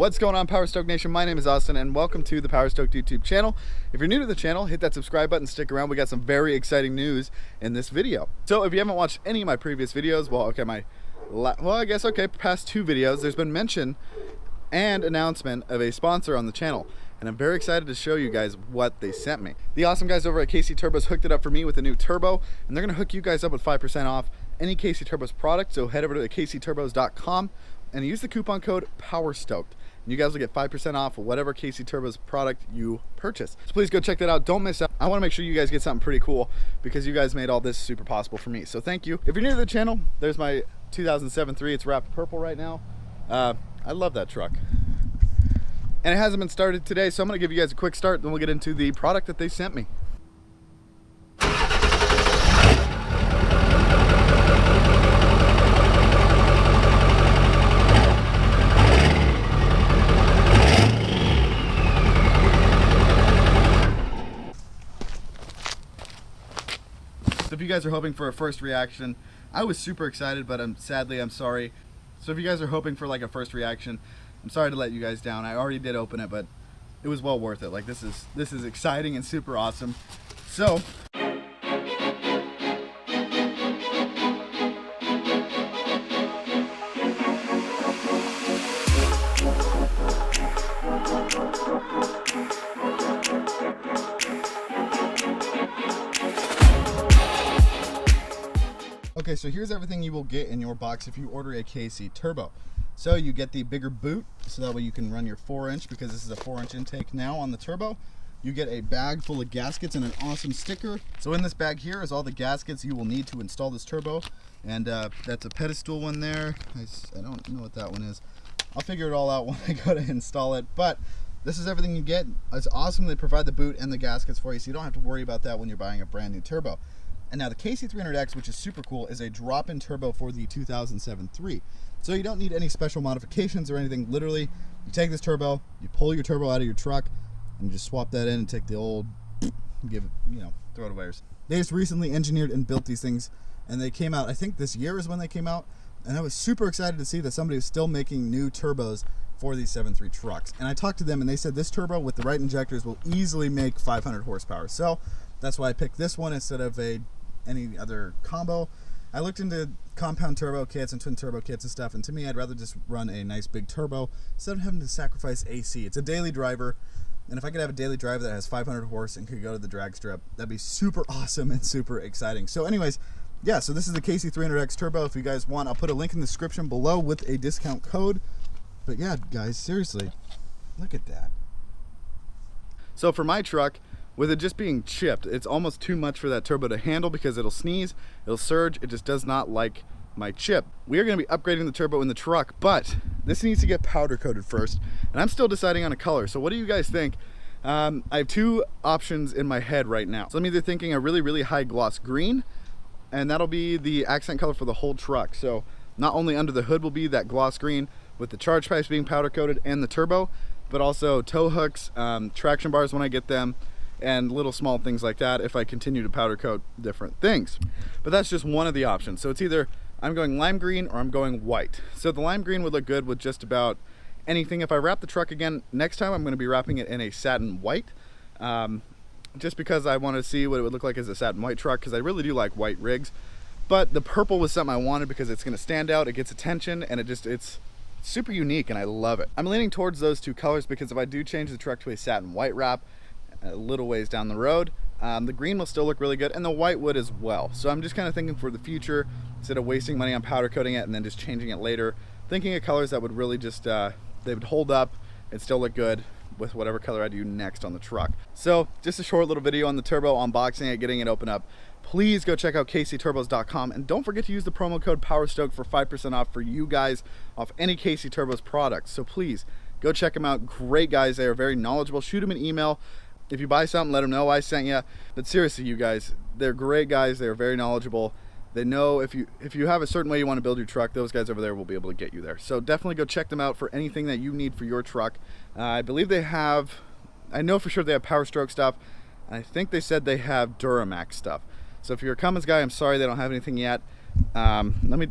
What's going on, Powerstroke Nation? My name is Austin and welcome to the Powerstroke YouTube channel. If you're new to the channel, hit that subscribe button, stick around. We got some very exciting news in this video. So if you haven't watched any of my previous videos, past two videos, there's been mention and announcement of a sponsor on the channel. And I'm very excited to show you guys what they sent me. The awesome guys over at KC Turbos hooked it up for me with a new turbo, and they're gonna hook you guys up with 5% off any KC Turbos product. So head over to kcturbos.com and use the coupon code POWERSTOKED. And you guys will get 5% off of whatever KC Turbos product you purchase. So please go check that out. Don't miss out. I wanna make sure you guys get something pretty cool because you guys made all this super possible for me. So thank you. If you're new to the channel, there's my 2007 It's wrapped purple right now. I love that truck. And it hasn't been started today, so I'm gonna give you guys a quick start, then we'll get into the product that they sent me. So if you guys are hoping for a first reaction, I was super excited, but I'm sorry. So if you guys are hoping for like a first reaction, I'm sorry to let you guys down. I already did open it, but it was well worth it. Like this is exciting and super awesome. So okay, so here's everything you will get in your box if you order a KC Turbo. So you get the bigger boot, so that way you can run your 4-inch, because this is a 4-inch intake now on the Turbo. You get a bag full of gaskets and an awesome sticker. So in this bag here is all the gaskets you will need to install this Turbo. And that's a pedestal one there. I don't know what that one is. I'll figure it all out when I go to install it. But this is everything you get. It's awesome. They provide the boot and the gaskets for you, so you don't have to worry about that when you're buying a brand new Turbo. And now the KC300X, which is super cool, is a drop-in turbo for the 2007 III. So you don't need any special modifications or anything. Literally, you take this turbo, you pull your turbo out of your truck, and you just swap that in and take the old, throw it away. They just recently engineered and built these things, and they came out, I think this year is when they came out, and I was super excited to see that somebody is still making new turbos for these 7.3 trucks. And I talked to them, and they said this turbo with the right injectors will easily make 500 horsepower. So that's why I picked this one instead of any other combo. I looked into compound turbo kits and twin turbo kits and stuff, and to me I'd rather just run a nice big turbo instead of having to sacrifice AC. It's a daily driver, and if I could have a daily driver that has 500 horse and could go to the drag strip, that'd be super awesome and super exciting. So anyways, yeah, so this is the KC300X Turbo. If you guys want, I'll put a link in the description below with a discount code. But yeah, guys, seriously, look at that. So for my truck, with it just being chipped, it's almost too much for that turbo to handle because it'll sneeze, it'll surge, it just does not like my chip. We are going to be upgrading the turbo in the truck, but this needs to get powder coated first, and I'm still deciding on a color. So what do you guys think? I have two options in my head right now. So I'm either thinking a really, really high gloss green, and that'll be the accent color for the whole truck. So not only under the hood will be that gloss green with the charge pipes being powder coated and the turbo, but also tow hooks, traction bars when I get them, and little small things like that if I continue to powder coat different things. But that's just one of the options. So it's either I'm going lime green or I'm going white. So the lime green would look good with just about anything. If I wrap the truck again next time, I'm going to be wrapping it in a satin white, just because I want to see what it would look like as a satin white truck, because I really do like white rigs. But the purple was something I wanted because it's going to stand out, it gets attention, and it's super unique and I love it. I'm leaning towards those two colors because if I do change the truck to a satin white wrap a little ways down the road, the green will still look really good, and the white would as well. So I'm just kind of thinking for the future, instead of wasting money on powder coating it and then just changing it later, thinking of colors that would really just they would hold up and still look good with whatever color I do next on the truck. So just a short little video on the turbo, unboxing it, getting it open up. Please go check out kcturbos.com, and don't forget to use the promo code POWERSTOKE for 5% off for you guys off any KC Turbos products. So please go check them out. Great guys, they are very knowledgeable. Shoot them an email. If you buy something, let them know I sent you. But seriously, you guys, they're great guys. They're very knowledgeable. They know if you have a certain way you want to build your truck, those guys over there will be able to get you there. So definitely go check them out for anything that you need for your truck. I believe they have, I know for sure they have Powerstroke stuff. I think they said they have Duramax stuff. So if you're a Cummins guy, I'm sorry they don't have anything yet. Let me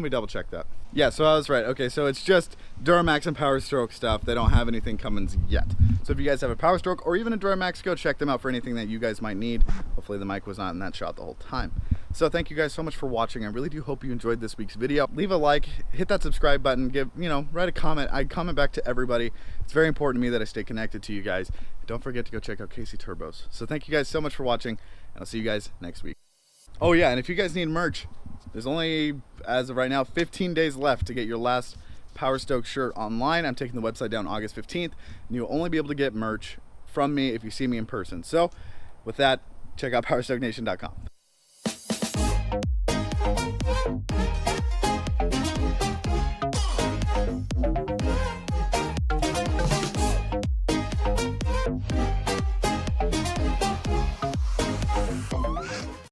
double check that. Yeah, so I was right. Okay, so it's just Duramax and Powerstroke stuff. They don't have anything coming yet. So if you guys have a Powerstroke or even a Duramax, go check them out for anything that you guys might need. Hopefully the mic was not in that shot the whole time. So thank you guys so much for watching. I really do hope you enjoyed this week's video. Leave a like, hit that subscribe button, write a comment. I comment back to everybody. It's very important to me that I stay connected to you guys. Don't forget to go check out KC Turbos. So thank you guys so much for watching, and I'll see you guys next week. Oh yeah, and if you guys need merch, there's only, as of right now, 15 days left to get your last Powerstroke shirt online. I'm taking the website down August 15th, and you'll only be able to get merch from me if you see me in person. So with that, check out powerstrokenation.com.